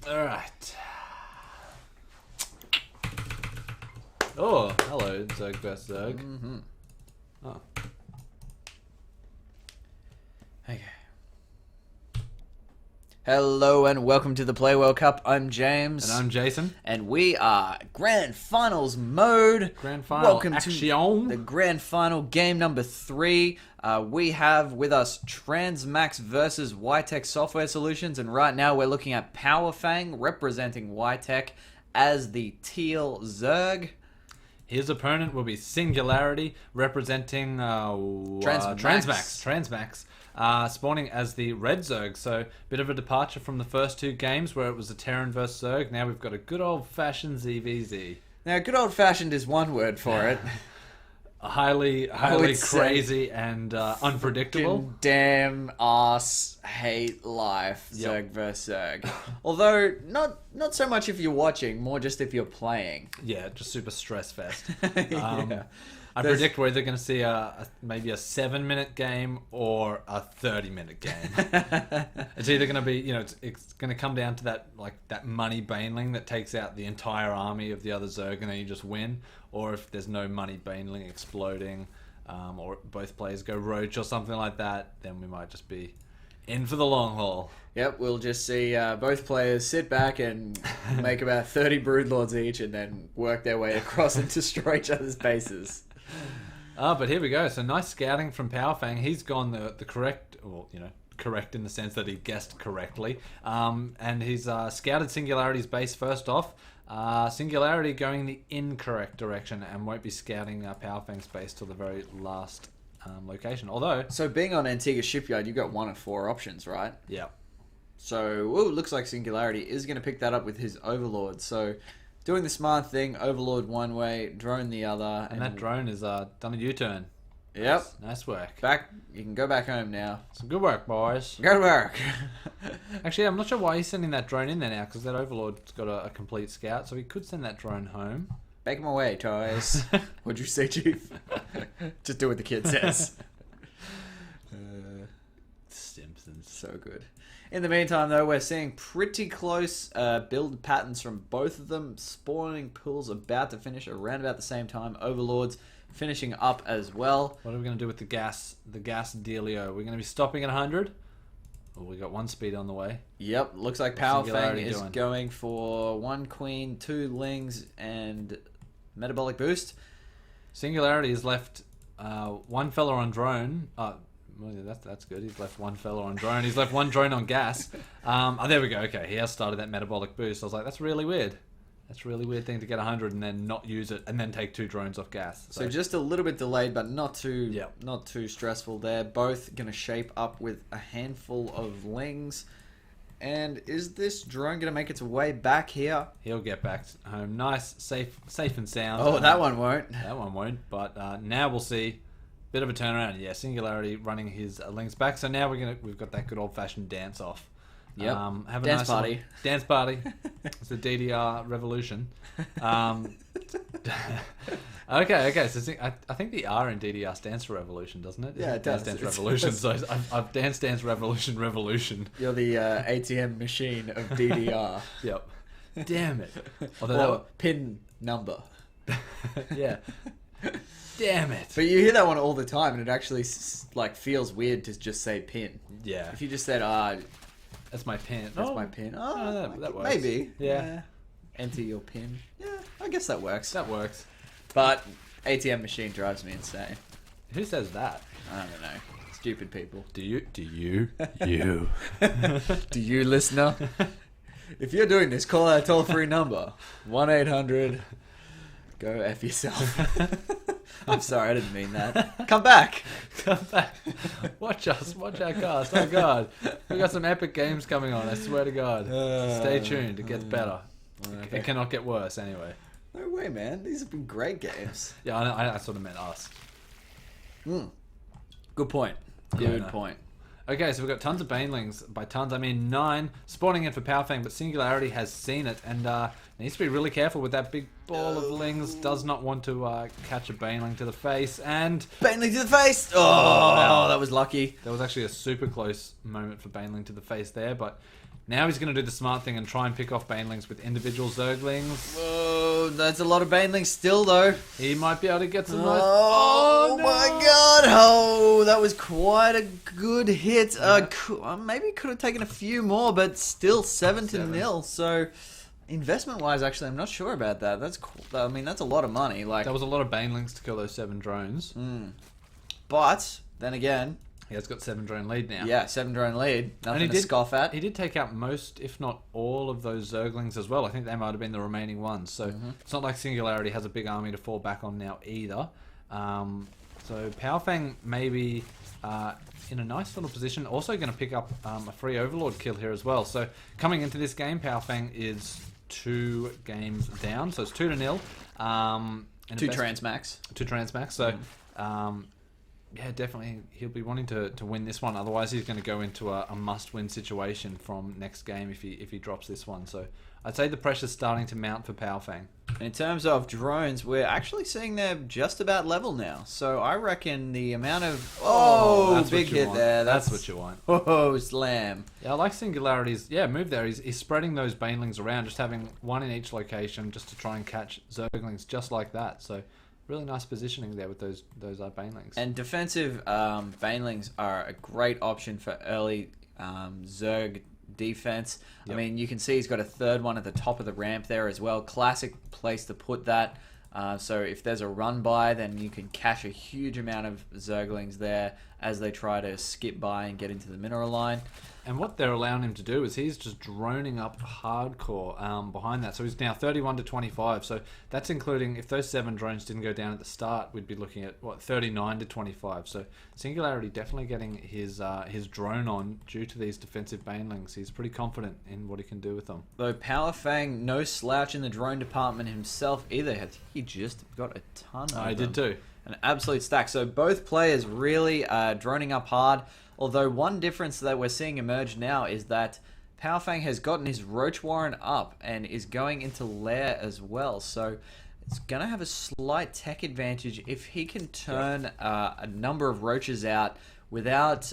Alright. Oh, hello, Zerg vs. Zerg. Mm-hmm. Oh. Okay. Hello and welcome to the Play World Cup. I'm James. And I'm Jason. And we are Grand Finals mode. Grand Final Welcome action. to the Grand Final game number 3. We have with us Transmax versus Whitech Software Solutions. And right now we're looking at Powerfang representing Whitech as the Teal Zerg. His opponent will be Singularity representing Transmax. Spawning as the Red Zerg, so bit of a departure from the first two games where it was a Terran versus Zerg. Now we've got a good old-fashioned ZVZ. Now, good old-fashioned is one word for it. Highly crazy and unpredictable. Damn ass hate life, Zerg versus Zerg. Although, not so much if you're watching, more just if you're playing. Yeah, just super stress fest. Yeah. I predict we're either going to see maybe a 7-minute game or a 30-minute game. It's either going to be, it's going to come down to that money baneling that takes out the entire army of the other Zerg and then you just win, or if there's no money baneling exploding, or both players go roach or something like that, then we might just be in for the long haul. Yep, we'll just see both players sit back and make about 30 Broodlords each and then work their way across and destroy each other's bases. But here we go. So nice scouting from Powerfang. He's gone the correct, correct in the sense that he guessed correctly. And he's scouted Singularity's base first off. Singularity going the incorrect direction and won't be scouting Powerfang's base till the very last location. Although, so being on Antigua Shipyard, you've got 1 of 4 options, right? Yeah. So, looks like Singularity is going to pick that up with his Overlord. So, doing the smart thing, Overlord one way, drone the other. And that drone has done a U-turn. Yep. Nice work. You can go back home now. Some good work, boys. Go to work. Actually, I'm not sure why he's sending that drone in there now, because that Overlord's got a complete scout, so he could send that drone home. Bake them away, toys. What'd you say, Chief? Just do what the kid says. Simpsons. So good. In the meantime, though, we're seeing pretty close build patterns from both of them. Spawning pools about to finish around about the same time. Overlords finishing up as well. What are we going to do with the gas dealio? We're going to be stopping at 100. Oh, we got 1 speed on the way. Yep, looks like Powerfang is going for 1 queen, 2 lings, and metabolic boost. Singularity has left 1 fella on drone. Well, yeah, that's good. He's left 1 fella on drone. He's left 1 drone on gas. There we go. Okay, he has started that metabolic boost. I was like, that's really weird. That's a really weird thing to get 100 and then not use it and then take 2 drones off gas. So just a little bit delayed, but not too stressful there. Both going to shape up with a handful of lings. And is this drone going to make its way back here? He'll get back home. Nice, safe and sound. Oh, that one won't. That one won't. But now we'll see. Bit of a turnaround. Yeah, Singularity running his lings back. So now we've got that good old-fashioned dance off. Yep. Have a dance nice party. Dance party. It's the DDR revolution. Okay. So I think the R in DDR stands for revolution, doesn't it? Yeah, it does. Dance revolution. So I've dance revolution. You're the ATM machine of DDR. Yep. Damn it. Or pin number. Yeah. Damn it. But you hear that one all the time, and it actually feels weird to just say pin. Yeah. If you just said, that's my pin. That's my pin. That works. Maybe. Yeah. Enter your pin. Yeah, I guess that works. That works. But ATM machine drives me insane. Who says that? I don't know. Stupid people. Do you? You. Do you, listener? If you're doing this, call our toll-free number. 1-800... Go F yourself. I'm sorry, I didn't mean that. Come back. Come back. Watch us. Watch our cast. Oh, God. We've got some epic games coming on, I swear to God. Stay tuned. It gets better. Okay. It cannot get worse, anyway. No way, man. These have been great games. Yeah, I sort of meant us. Good point. Good point. Okay, so we've got tons of banelings. By tons, I mean 9. Spawning in for Powerfang, but Singularity has seen it and Needs to be really careful with that big ball of lings. Does not want to catch a Baneling to the face. And Baneling to the face! Oh, wow. that was lucky. That was actually a super close moment for Baneling to the face there, but now he's going to do the smart thing and try and pick off Banelings with individual Zerglings. Whoa, that's a lot of Banelings still, though. He might be able to get some nice... Oh, no. my god! Oh, that was quite a good hit. Maybe could have taken a few more, but still 7-0. So, investment-wise, actually, I'm not sure about that. That's cool. I mean, that's a lot of money. Like, that was a lot of Banelings to kill those 7 drones. But then again, he has got 7 drone lead now. yeah, 7 drone lead. Nothing And to scoff at. He did take out most, if not all, of those Zerglings as well. I think they might have been the remaining ones. So it's not like Singularity has a big army to fall back on now either. So Powerfang maybe in a nice little position. Also going to pick up a free Overlord kill here as well. So coming into this game, Powerfang is 2 games down. So it's 2-0. 2 Transmax. 2 Transmax. So... yeah, definitely he'll be wanting to win this one. Otherwise, he's going to go into a must-win situation from next game if he drops this one. So I'd say the pressure's starting to mount for Powerfang. In terms of drones, we're actually seeing they're just about level now. So I reckon the amount of... Oh, that's big what you hit want. there. That's what you want. Oh, slam. Yeah, I like Singularity's move there. He's spreading those Banelings around, just having one in each location just to try and catch Zerglings just like that. So... really nice positioning there with those Banelings. And defensive Banelings are a great option for early Zerg defense. Yep. I mean, you can see he's got a 3rd one at the top of the ramp there as well. Classic place to put that. So if there's a run by, then you can cache a huge amount of Zerglings there as they try to skip by and get into the mineral line. And what they're allowing him to do is he's just droning up hardcore behind that. So he's now 31-25. So that's including, if those 7 drones didn't go down at the start, we'd be looking at, 39-25. So Singularity definitely getting his drone on due to these defensive Banelings. He's pretty confident in what he can do with them. Though Powerfang, no slouch in the drone department himself either. I think he just got a ton of them. I did too. An absolute stack. So both players really droning up hard. Although one difference that we're seeing emerge now is that Powerfang has gotten his Roach Warren up and is going into Lair as well. So it's going to have a slight tech advantage if he can turn a number of Roaches out without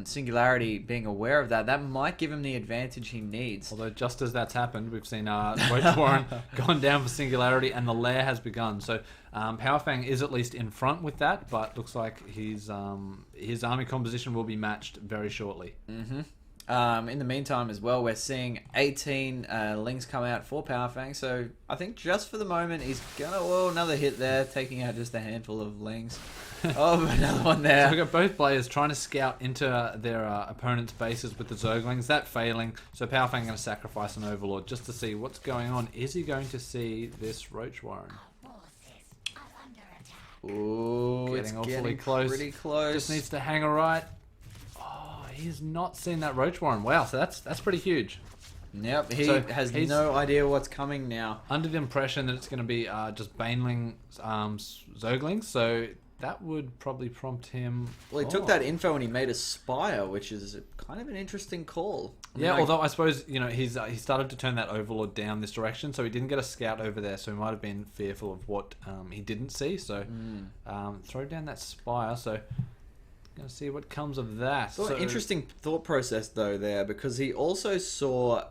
Singularity being aware of that. That might give him the advantage he needs. Although just as that's happened, we've seen Roach Warren gone down for Singularity and the Lair has begun. So Powerfang is at least in front with that, but looks like his army composition will be matched very shortly. In the meantime as well, we're seeing 18 Lings come out for Powerfang. So I think just for the moment, he's going to... Oh, another hit there, taking out just a handful of Lings. Oh, another one there. So we've got both players trying to scout into their opponent's bases with the Zerglings. That failing. So Powerfang going to sacrifice an Overlord just to see what's going on. Is he going to see this Roach Warren? Ooh, Getting awfully close. Pretty close. Just needs to hang a right. Oh, he's not seen that Roach Warren. Wow, so that's pretty huge. Yep, he So has he's no idea what's coming now. under the impression that it's going to be just Baneling Zerglings, so that would probably prompt him... Well, he took that info and he made a Spire, which is kind of an interesting call. I mean, Yeah, although I suppose, he started to turn that Overlord down this direction, so he didn't get a scout over there, so he might have been fearful of what he didn't see, so throw down that Spire, so going to see what comes of that. So interesting thought process, though, there, because he also saw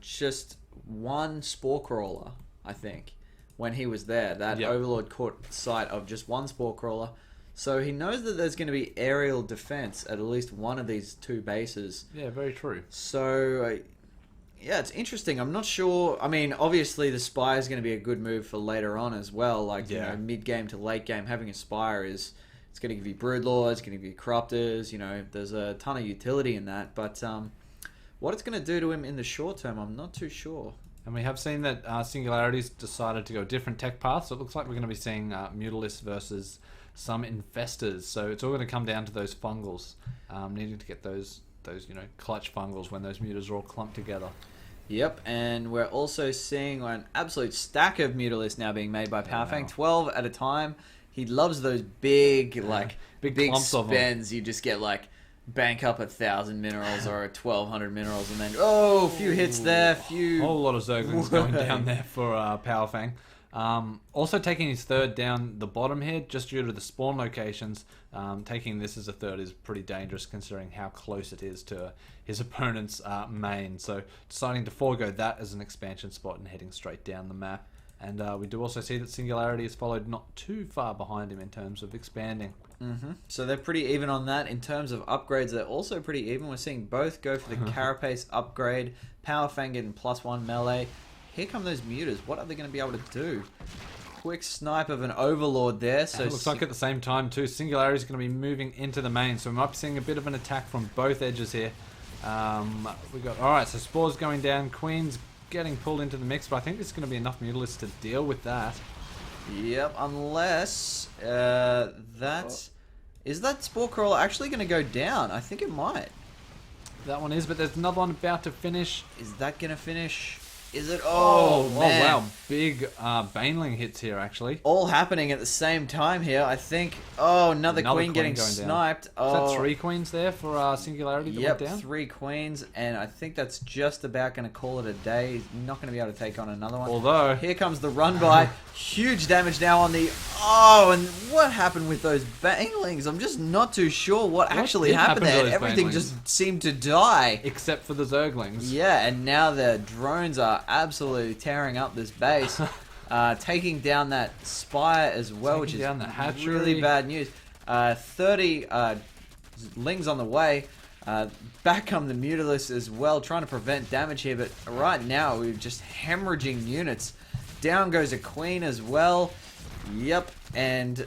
just one Spore Crawler, I think, when he was there. That Overlord caught sight of just one Spore Crawler. So he knows that there's going to be aerial defense at least one of these 2 bases. Yeah, very true. So, yeah, it's interesting. I'm not sure. I mean, obviously the Spire is going to be a good move for later on as well. Like, mid-game to late game, having a Spire is... It's going to give you Broodlords, it's going to give you Corruptors, there's a ton of utility in that. But what it's going to do to him in the short term, I'm not too sure. And we have seen that Singularity's decided to go a different tech path, so it looks like we're going to be seeing Mutalisks versus some Infestors. So it's all going to come down to those Fungals, needing to get those clutch Fungals when those Mutas are all clumped together. Yep, and we're also seeing an absolute stack of Mutalisks now being made by Powerfang, 12 at a time. He loves those big big clumps of them. spends. You just get like bank up 1,000 minerals or 1,200 minerals, and then a few hits there, Whole lot of Zerglings going down there for Power Fang. Also taking his third down the bottom here, just due to the spawn locations. Taking this as a third is pretty dangerous considering how close it is to his opponent's main. So deciding to forego that as an expansion spot and heading straight down the map. And we do also see that Singularity is followed not too far behind him in terms of expanding. So they're pretty even on that. In terms of upgrades, they're also pretty even. We're seeing both go for the Carapace upgrade. Power Fang getting +1 melee. Here come those muters. What are they going to be able to do? Quick snipe of an Overlord there. So it looks like at the same time too, Singularity is going to be moving into the main. So we might be seeing a bit of an attack from both edges here. We got alright, so Spore's going down. Queen's getting pulled into the mix, but I think there's going to be enough Mutalisks to deal with that. Yep, unless is that Spore Crawler actually going to go down? I think it might. That one is, but there's another one about to finish. Is that going to finish? Is it? Oh, man. wow. Big Baneling hits here, actually. All happening at the same time here, I think. Oh, another queen getting sniped. Oh. Is that 3 queens there for Singularity that went down? 3 queens, and I think that's just about going to call it a day. He's not going to be able to take on another one. Although... Here comes the run by. Huge damage now on the... Oh, and what happened with those Banelings? I'm just not too sure what actually happened there. Everything just seemed to die. Except for the Zerglings. Yeah, and now the drones are absolutely tearing up this base. Taking down that spire as well, which is really bad news. 30 Lings on the way. Back come the Mutalisks as well, trying to prevent damage here, but right now we're just hemorrhaging units. Down goes a queen as well. Yep, and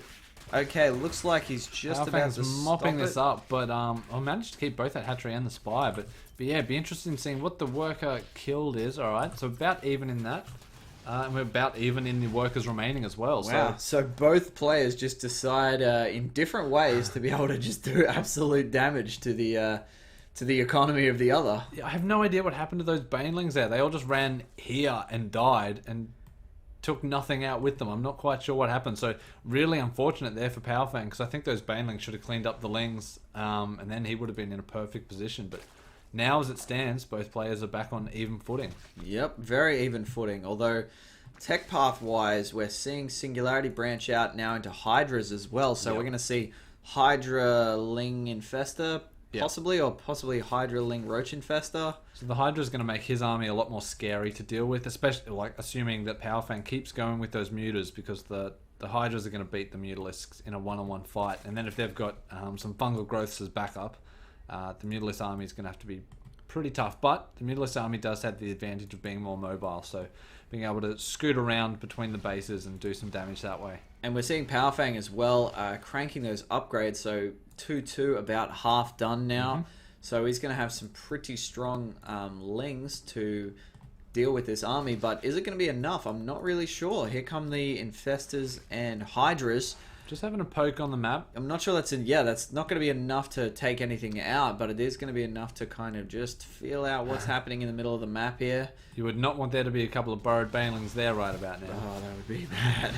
okay, looks like he's just about to mopping this up, but I managed to keep both that hatchery and the spire, but yeah, it'd be interesting seeing what the worker killed is. Alright, so about even in that. And we're about even in the workers remaining as well. Wow. So both players just decide in different ways to be able to just do absolute damage to the economy of the other. Yeah, I have no idea what happened to those Banelings there. They all just ran here and died and took nothing out with them. I'm not quite sure what happened. So really unfortunate there for Power Fang, because I think those Banelings should have cleaned up the Lings, and then he would have been in a perfect position. But now as it stands, both players are back on even footing. Yep, very even footing. Although tech path wise, we're seeing Singularity branch out now into Hydras as well. So we're going to see Hydra Ling Infester possibly, or possibly Hydra Ling Roach Infester. So the Hydra is going to make his army a lot more scary to deal with, especially like assuming that Power Fang keeps going with those Mutas, because the Hydras are going to beat the Mutalisks in a one-on-one fight. And then if they've got some fungal growths as backup, the Mutalisk army is going to have to be pretty tough. But the Mutalisk army does have the advantage of being more mobile, so being able to scoot around between the bases and do some damage that way. And we're seeing Power Fang as well, cranking those upgrades. So 2-2 about half done now. So he's going to have some pretty strong Lings to deal with this army. But is it going to be enough? I'm not really sure. Here come the Infestors and Hydras. Just having a poke on the map. I'm not sure that's that's not going to be enough to take anything out, but it is going to be enough to kind of just feel out what's happening in the middle of the map here. You would not want there to be a couple of burrowed Banelings there right about now. Oh, that would be bad.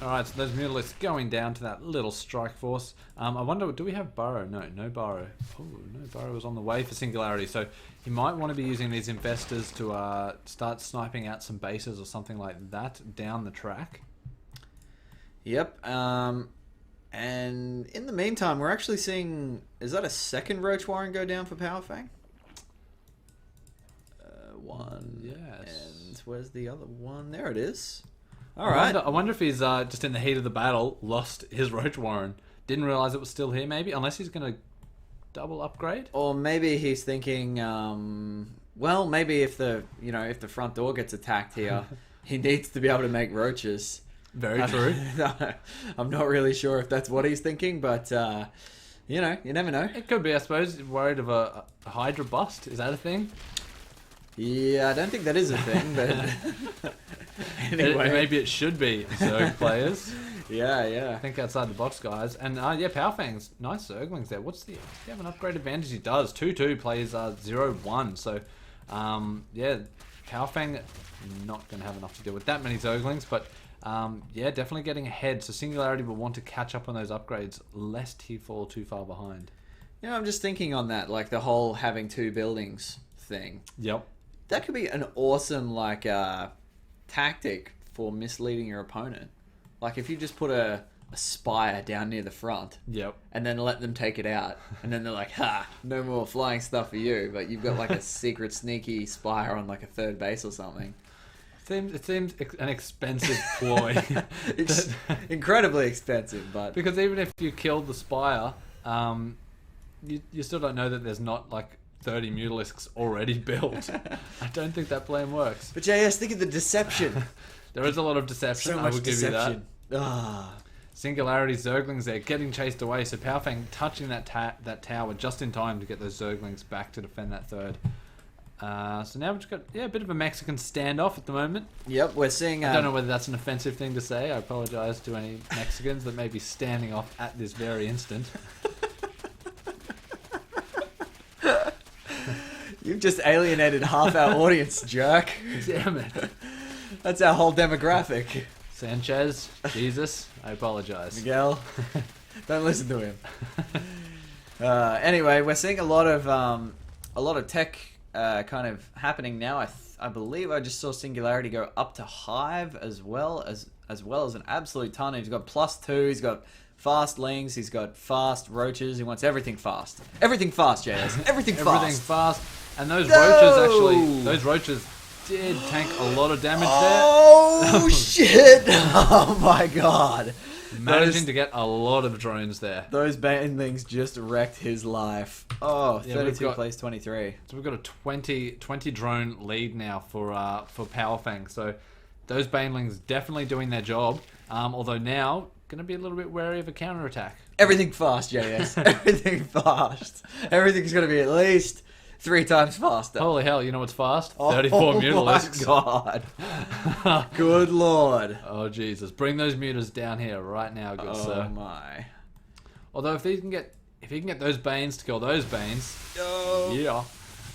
Alright, so those Mutalisks going down to that little strike force. I wonder, do we have Burrow? No Burrow. Oh, no Burrow is on the way for Singularity. So he might want to be using these Infestors to start sniping out some bases or something like that down the track. Yep. And in the meantime, we're actually seeing... Is that a second Roach Warren go down for Power Fang? One. Yes. And where's the other one? There it is. All right. I wonder if he's just in the heat of the battle lost his Roach Warren. Didn't realize it was still here. Maybe, unless he's going to double upgrade. Or maybe he's thinking, well, maybe if the front door gets attacked here, he needs to be able to make roaches. Very true. I'm not really sure if that's what he's thinking, but you never know. It could be, I suppose. Worried of a Hydra bust. Is that a thing? Yeah, I don't think that is a thing, but anyway. Maybe it should be, Zerg players. Yeah. Think outside the box, guys. And Power Fang's nice Zerglings there. Does he have an upgrade advantage? He does. 2-2 plays 0-1. So, Power Fang not going to have enough to deal with that many Zerglings, but Yeah, definitely getting ahead. So Singularity will want to catch up on those upgrades, lest he fall too far behind. I'm just thinking on that, like the whole having 2 buildings thing. Yep. That could be an awesome like tactic for misleading your opponent. Like if you just put a spire down near the front, Yep. and then let them take it out, and then they're like, "Ha, no more flying stuff for you." But you've got like a secret sneaky spire on like a 3rd base or something. It seems an expensive ploy. Incredibly expensive, but Because even if you killed the spire, you still don't know that there's not like 30 Mutalisks already built. I don't think that plan works. But JS, think of the deception. There is a lot of deception. So I much will give deception. you that. Singularity Zerglings there getting chased away, so Powfang touching that tower just in time to get those Zerglings back to defend that 3rd. So now we've just got a bit of a Mexican standoff at the moment. Yep, we're seeing. I don't know whether that's an offensive thing to say. I apologise to any Mexicans that may be standing off at this very instant. You've just alienated half our audience, jerk. Damn it. That's our whole demographic. Sanchez, Jesus, I apologise. Miguel, don't listen to him. Anyway, we're seeing a lot of tech kind of happening now. I believe I just saw Singularity go up to Hive as well as an absolute ton. He's got +2. He's got fast lings. He's got fast roaches. He wants everything fast. Everything fast, JS. Everything fast. Everything fast. And those roaches did tank a lot of damage Oh, shit. Oh, my God. there. Managing to get a lot of drones there. Those banelings just wrecked his life. Oh, Yeah, 32 plays 23. So we've got a 20 drone lead now for Powfang. So those banelings definitely doing their job. Although now going to be a little bit wary of a counterattack. Everything fast, JS. Everything fast. Everything's going to be at least 3 times faster. Holy hell, you know what's fast? 34 Mutalisks. Oh my God. Good Lord. Oh Jesus. Bring those mutas down here right now, good sir. Oh my. Although if he can get those Banes to kill those Banes, yeah.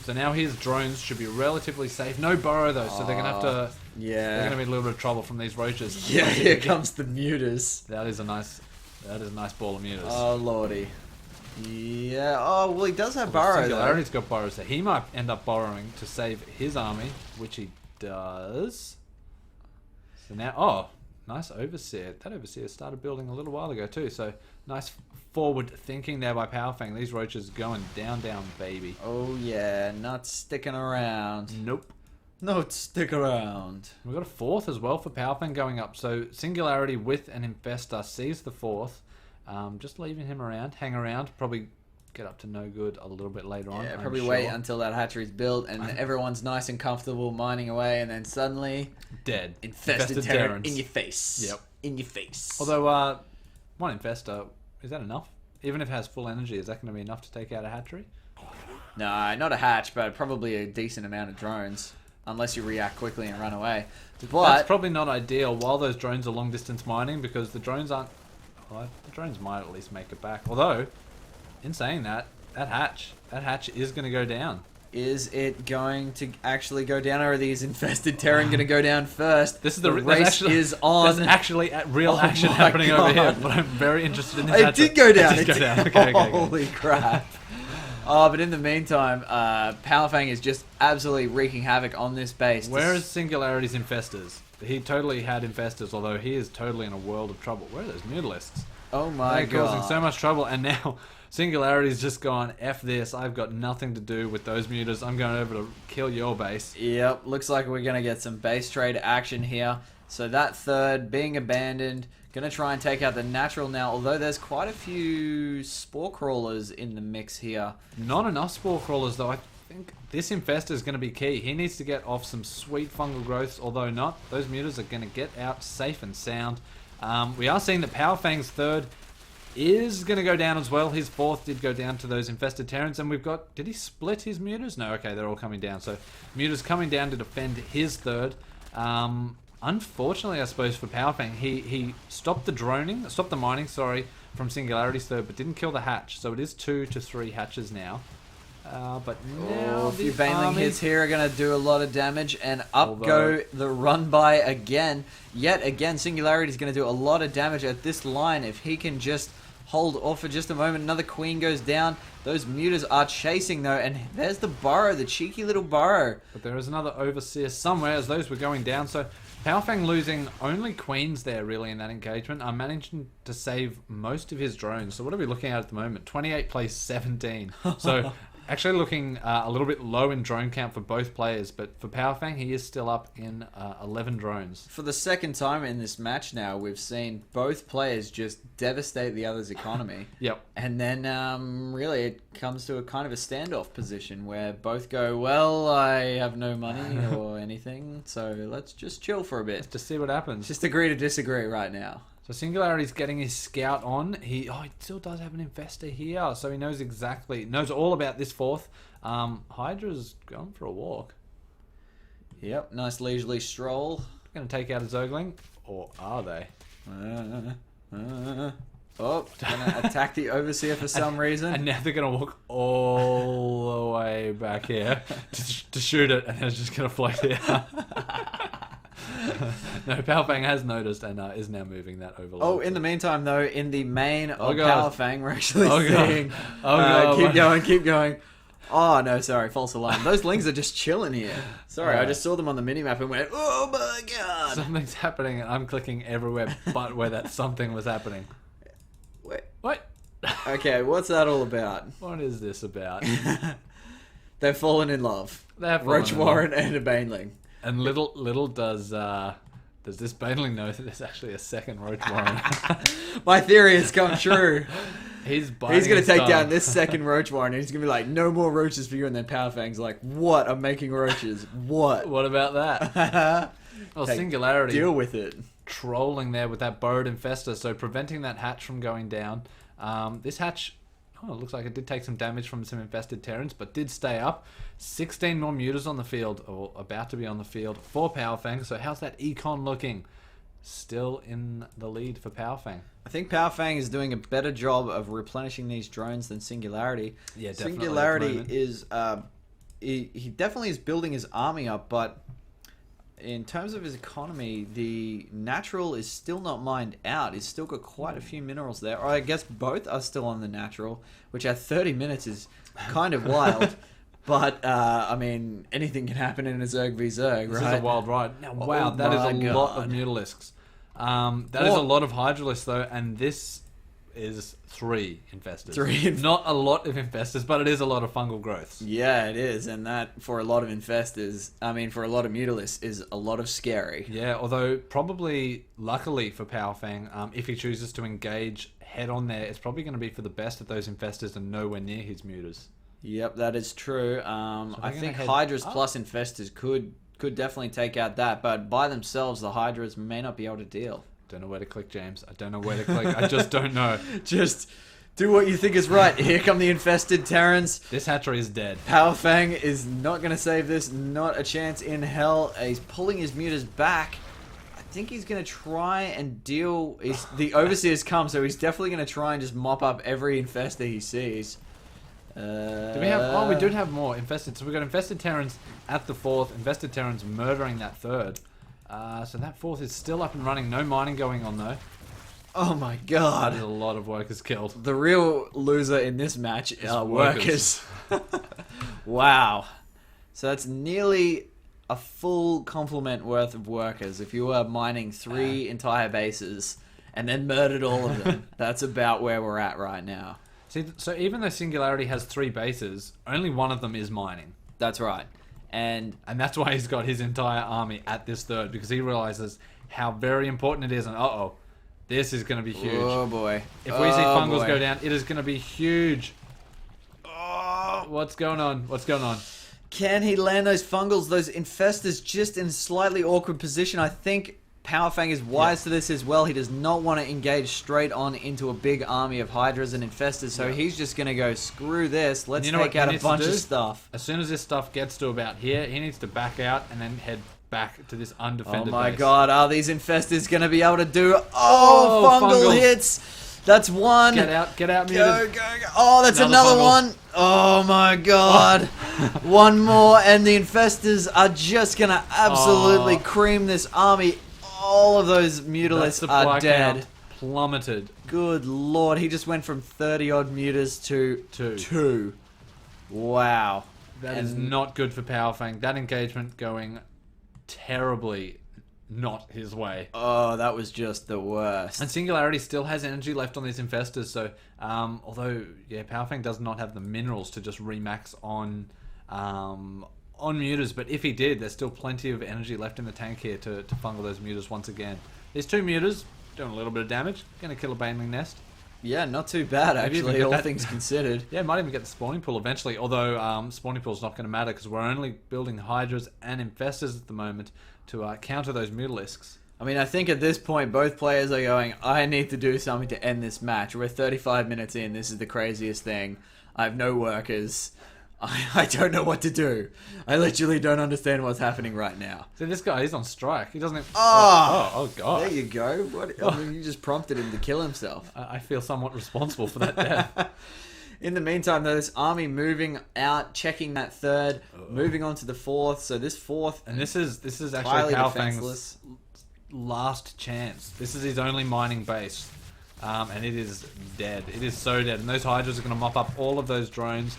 So now his drones should be relatively safe. No burrow though, so they're gonna have to. Yeah. They're gonna be a little bit of trouble from these roaches. Yeah, here comes the mutas. That is a nice ball of mutas. Oh lordy. Yeah. Oh well, he does have burrow though. Singularity's got burrow, so he might end up borrowing to save his army, which he does. So now, nice overseer. That overseer started building a little while ago too. So nice forward thinking there by Powfang. These roaches going down, baby. Oh yeah, not sticking around. Nope. Not stick around. We've got a 4th as well for Powfang going up. So Singularity with an Infestor sees the 4th. Just leaving him around, hang around, probably get up to no good a little bit later on. Yeah, I'm probably sure. wait until that hatchery's built and everyone's nice and comfortable mining away, and then suddenly Dead. infested terror in your face. Yep. In your face. Although, one Infestor, is that enough? Even if it has full energy, is that going to be enough to take out a hatchery? No, not a hatch, but probably a decent amount of drones. Unless you react quickly and run away. But That's probably not ideal while those drones are long distance mining, because the drones aren't. Well, the drones might at least make it back. Although, in saying that hatch is going to go down. is it going to actually go down, or are these infested Terran going to go down first? This is the race is on. There's actually real action happening over here, but I'm very interested in this. It did go down. It did go down. Okay. Holy crap. Oh, but in the meantime, Powfang is just absolutely wreaking havoc on this base. Where is Singularity's infestors? He totally had infestors, although he is totally in a world of trouble. Where are those Mutalisks? Oh my They're god. causing so much trouble, and now Singularity's just gone, F this, I've got nothing to do with those mutas, I'm going over to kill your base. Yep, looks like we're going to get some base trade action here. So that third being abandoned, going to try and take out the natural now, although there's quite a few spore crawlers in the mix here. Not enough spore crawlers though. I think this infestor is going to be key. He needs to get off some sweet fungal growths, although not. Those mutas are going to get out safe and sound. We are seeing that Powfang's third is going to go down as well. His fourth did go down to those infested Terrans, and we've got... Did he split his mutas? No, okay, they're all coming down. So mutas coming down to defend his third. Unfortunately, I suppose, for Powfang, he stopped the mining, sorry, from Singularity's third, but didn't kill the hatch. So it is 2 to 3 hatches now. But now A few the Baneling army... hits here are going to do a lot of damage, and up Although- go the run by again. Yet again, Singularity is going to do a lot of damage at this line if he can just hold off for just a moment. Another queen goes down. Those mutas are chasing though, and there's the burrow, the cheeky little burrow. But there is another overseer somewhere as those were going down. So Powerfang losing only queens there really in that engagement. I'm managing to save most of his drones. So what are we looking at the moment? 28 plays 17. So actually looking a little bit low in drone count for both players. But for Powerfang, he is still up in 11 drones. For the second time in this match now, we've seen both players just devastate the other's economy. Yep. And then really it comes to a kind of a standoff position where both go, well, I have no money or anything, so let's just chill for a bit. To see what happens. Just agree to disagree right now. So Singularity's getting his scout on. He still does have an infestor here, so he knows all about this fourth. Hydra's going for a walk. Yep, nice leisurely stroll. Going to take out a Zergling, or are they? Gonna attack the Overseer for some reason. And now they're going to walk all the way back here to shoot it, and it's just going to float here. No, Powerfang has noticed and is now moving that overload. Oh, in the meantime, though, in the main of God. Powerfang, we're actually God. seeing... God. Keep going. Oh, no, sorry, false alarm. Those lings are just chilling here. Sorry, I just saw them on the minimap and went, oh my god! Something's happening, and I'm clicking everywhere but where that something was happening. Wait. What? Okay, what's that all about? What is this about? They've fallen in love. They've fallen Roach in Warren and a Baneling. And little does this Baneling know that there's actually a second Roach Warren? My theory has come true. He's going to take down this second Roach Warren and he's going to be like, no more roaches for you. And then Powerfang's like, what? I'm making roaches. What? What about that? Well, Singularity Deal with it. trolling there with that Burrowed Infestor, so preventing that hatch from going down. This hatch, it looks like it did take some damage from some infested Terrans, but did stay up. 16 more mutas on the field, or about to be on the field, for Powerfang. So how's that econ looking? Still in the lead for Powerfang. I think Powerfang is doing a better job of replenishing these drones than Singularity. Yeah, definitely. Singularity is... he definitely is building his army up, but in terms of his economy, the natural is still not mined out. He's still got quite a few minerals there. Or I guess both are still on the natural, which at 30 minutes is kind of wild. But, I mean, anything can happen in a Zerg v Zerg, This right? is a wild ride. Now, wow, that is a lot of Mutalisks. That is a lot of Hydralisks, though, and this is 3 infestors. Not a lot of infestors, but it is a lot of fungal growths. Yeah, it is, and that, for a lot of infestors, for a lot of Mutalisks, is a lot of scary. Yeah, although probably, luckily for Powerfang, if he chooses to engage head on there, it's probably going to be for the best of those infestors and nowhere near his mutas. Yep, that is true. I think head Hydras up. plus infestors could definitely take out that, but by themselves, the Hydras may not be able to deal. Don't know where to click, James. I don't know where to click. I just don't know. Just do what you think is right. Here come the infested Terrans. This hatchery is dead. Powerfang is not going to save this. Not a chance in hell. He's pulling his mutas back. I think he's going to try and deal... the Overseers come, so he's definitely going to try and just mop up every infestor he sees. Do we have... Oh, we do have more infested. So we've got infested Terrans at the 4th. Infested Terrans murdering that 3rd. So that 4th is still up and running. No mining going on, though. Oh my god. There's a lot of workers killed. The real loser in this match are workers. Wow. So that's nearly a full complement worth of workers. If you were mining 3 entire bases and then murdered all of them, that's about where we're at right now. See, so even though Singularity has 3 bases, only one of them is mining. That's right. And that's why he's got his entire army at this 3rd, because he realizes how very important it is. And this is going to be huge. Oh boy. If we see fungals go down, it is going to be huge. Oh, what's going on? What's going on? Can he land those fungals? Those infestors just in a slightly awkward position. I think Powerfang is wise to this as well. He does not want to engage straight on into a big army of Hydras and infestors, so he's just going to go, screw this, let's take out a bunch of stuff. As soon as this stuff gets to about here, he needs to back out and then head back to this undefended Oh my base. god, are these infestors going to be able to do... Oh, fungal hits! That's one. Get out, Go, muted. go. Oh, that's another fumble. one. Oh my god. One more, and the infestors are just gonna absolutely cream this army. All of those That mutalisks supply are dead. count plummeted. Good lord, he just went from 30 odd mutas to 2. Wow. That is not good for Power Fang. That engagement going terribly not his way. Oh, that was just the worst. And Singularity still has energy left on these infestors, so although Power Fang does not have the minerals to just remax on mutas, but if he did, there's still plenty of energy left in the tank here to fungal those mutas once again. These 2 mutas doing a little bit of damage, gonna kill a Baneling nest. Yeah, not too bad actually, all things considered. Yeah, might even get the spawning pool eventually, although spawning pool's not going to matter because we're only building Hydras and Infestors at the moment to counter those Mutalisks. I mean, I think at this point, both players are going, I need to do something to end this match. We're 35 minutes in, this is the craziest thing. I have no workers. I don't know what to do. I literally don't understand what's happening right now. See, this guy, he's on strike. He doesn't even... Oh, God. There you go. What? I mean, you just prompted him to kill himself. I feel somewhat responsible for that death. In the meantime, though, this army moving out, checking that 3rd, moving on to the 4th. So this 4th... And this is actually highly Power defenseless. Fang's last chance. This is his only mining base. And it is dead. It is so dead. And those Hydras are going to mop up all of those drones.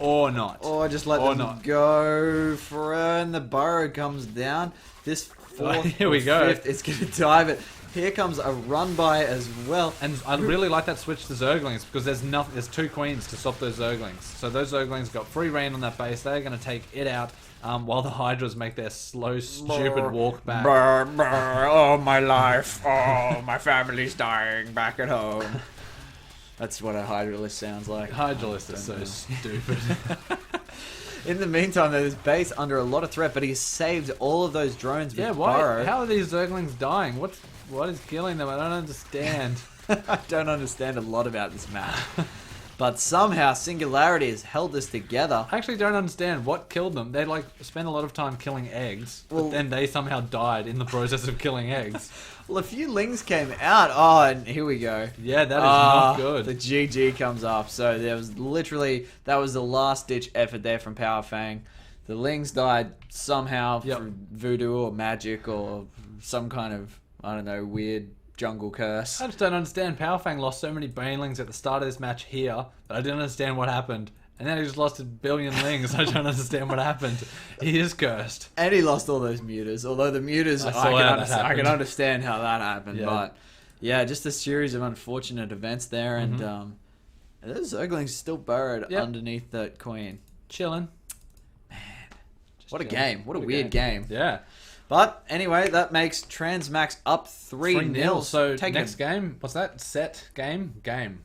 Or not. Or just let them go for it, and the burrow comes down. This 4th Here we go. 5th, it's going to dive it. Here comes a run by as well. And I really like that switch to Zerglings because there's 2 queens to stop those Zerglings. So those Zerglings got free reign on that base. They're going to take it out while the Hydras make their slow, stupid walk back. Brr, brr, oh, my life. Oh, my family's dying back at home. That's what a Hydralist sounds like. Hydralist is so stupid. In the meantime, though, this base under a lot of threat, but he's saved all of those drones with Burrow. How are these Zerglings dying? What is killing them? I don't understand. I don't understand a lot about this map. But somehow Singularity has held this together. I actually don't understand what killed them. They spend a lot of time killing eggs, but then they somehow died in the process of killing eggs. Well, a few lings came out. Oh, and here we go. Yeah, that is not good. The GG comes up. So there was that was the last ditch effort there from Power Fang. The lings died somehow through voodoo or magic or some kind of, I don't know, weird jungle curse. I just don't understand. Power Fang lost so many Banelings at the start of this match here that I didn't understand what happened. And then he just lost 1 billion lings. I don't understand what happened. He is cursed. And he lost all those mutas. Although the mutas, I can understand how that happened. Yeah. But yeah, just a series of unfortunate events there. And those Zerglings still burrowed underneath that queen. Chilling. Man, what a game. What a weird game. Yeah. But anyway, that makes Transmax up 3-0. So next game, what's that? Set? Game? Game.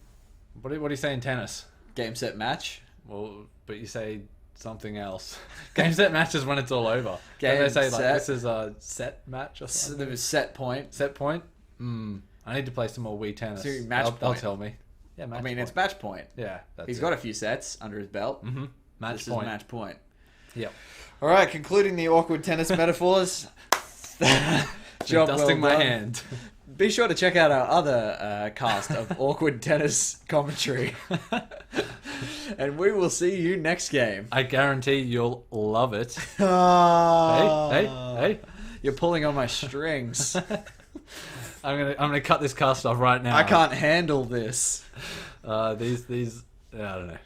What do you say in tennis? Game, set, match. Well, but you say something else. Game, set, match is when it's all over. Game, they say set. this is a set match or something? There was set point. Set point? I need to play some more Wii tennis. So match They'll point. tell me. Yeah, match point. It's match point. Yeah, He's got a few sets under his belt. Match this point. is match point. Yep. All right, concluding the awkward tennis metaphors. Job dusting my hand. Be sure to check out our other cast of awkward tennis commentary. And we will see you next game. I guarantee you'll love it. Hey. You're pulling on my strings. I'm gonna cut this cast off right now. I can't handle this. These I don't know.